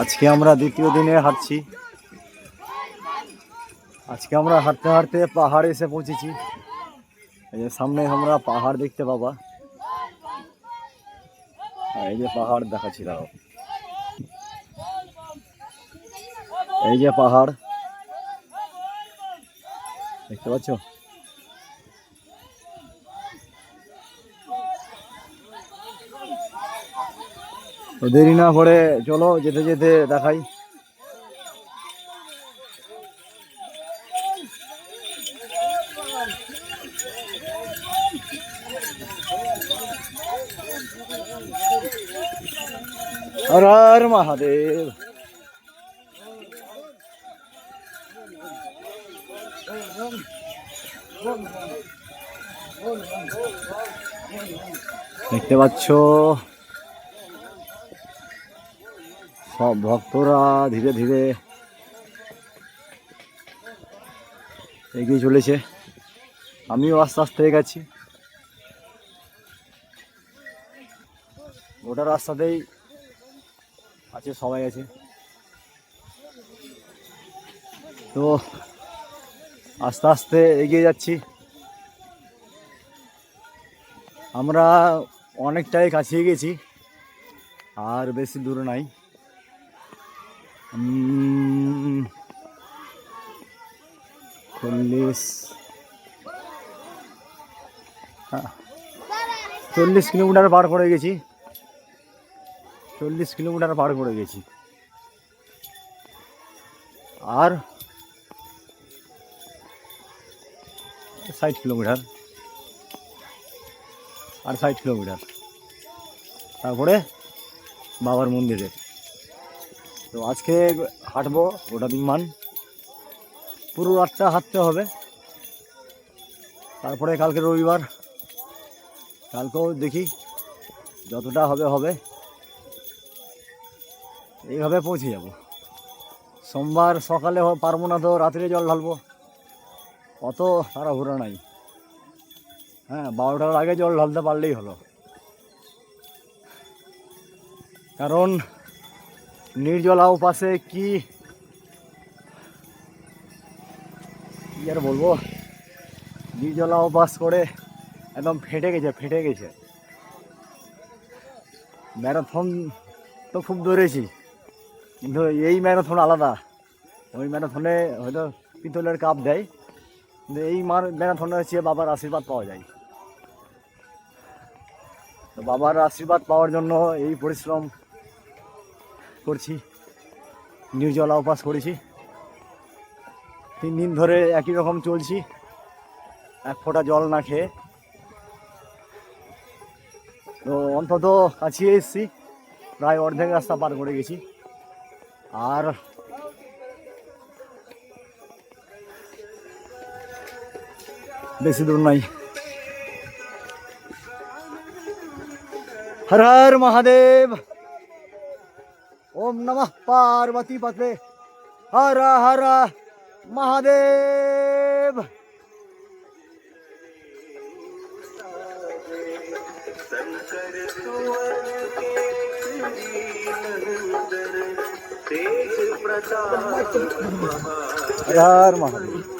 আজকে আমরা দ্বিতীয় দিনে হাঁটছি। আজকে আমরা হাঁটতে হাঁটতে পাহাড়ে এসে পৌঁছেছি। এই যে সামনে আমরা পাহাড় দেখতে পাবা। এই যে পাহাড় দেখাচ্ছি, দাও এই যে পাহাড় দেখতে পাচ্ছ। তো দেরি না করে চলো যেতে যেতে দেখাই। হর হর মহাদেব। দেখতে পাচ্ছ সব ভক্তরা ধীরে ধীরে এগিয়ে চলেছে। আমিও আস্তে আস্তে এগোচ্ছি। গোটা রাস্তাতেই আছে, সবাই আছে। তো আস্তে আস্তে এগিয়ে যাচ্ছি। আমরা অনেকটাই কাছে গেছি, আর বেশি দূরে নাই। 40 কিলোমিটার পার করে গেছি। 40 কিলোমিটার পার করে গেছি। আর 60 কিলোমিটার, আর 60 কিলোমিটার, তারপরে বাবার মন্দিরে। তো আজকে হাঁটবো গোটা দিন মান, পুরো রাতটা হাঁটতে হবে। তারপরে কালকে রবিবার, কালকেও দেখি যতটা হবে হবে। এইভাবে পৌঁছে যাব। সোমবার সকালে পারবো না, তো রাত্রে জল ঢালবো, অত তাড়াহুড়ো নাই। হ্যাঁ, 12টার আগে জল ঢালতে পারলেই হলো। কারণ নির্জলা উপাসে কি আর বলবো, নির্জলা উপাস করে একদম ফেটে গেছে। ম্যারাথন তো খুব দৌড়েছি, কিন্তু এই ম্যারাথন আলাদা। ওই ম্যারাথনে হয়তো পিতলের কাপ দেয়, কিন্তু এই ম্যারাথনে হচ্ছে বাবার আশীর্বাদ পাওয়া যায়। তো বাবার আশীর্বাদ পাওয়ার জন্য এই পরিশ্রম করছি, নির্জলা উপাস করেছি। 3 দিন ধরে একই রকম চলছি, এক ফোঁটা জল না খেয়ে। তো অন্তত কাছিয়ে এসেছি, প্রায় অর্ধেক রাস্তা পার করে গেছি। আর বেশি দূর নাই। হর হর মহাদেব। ওম নমঃ পার্বতী পতে। হর হর মহাদেব। হর হর মহাদেব।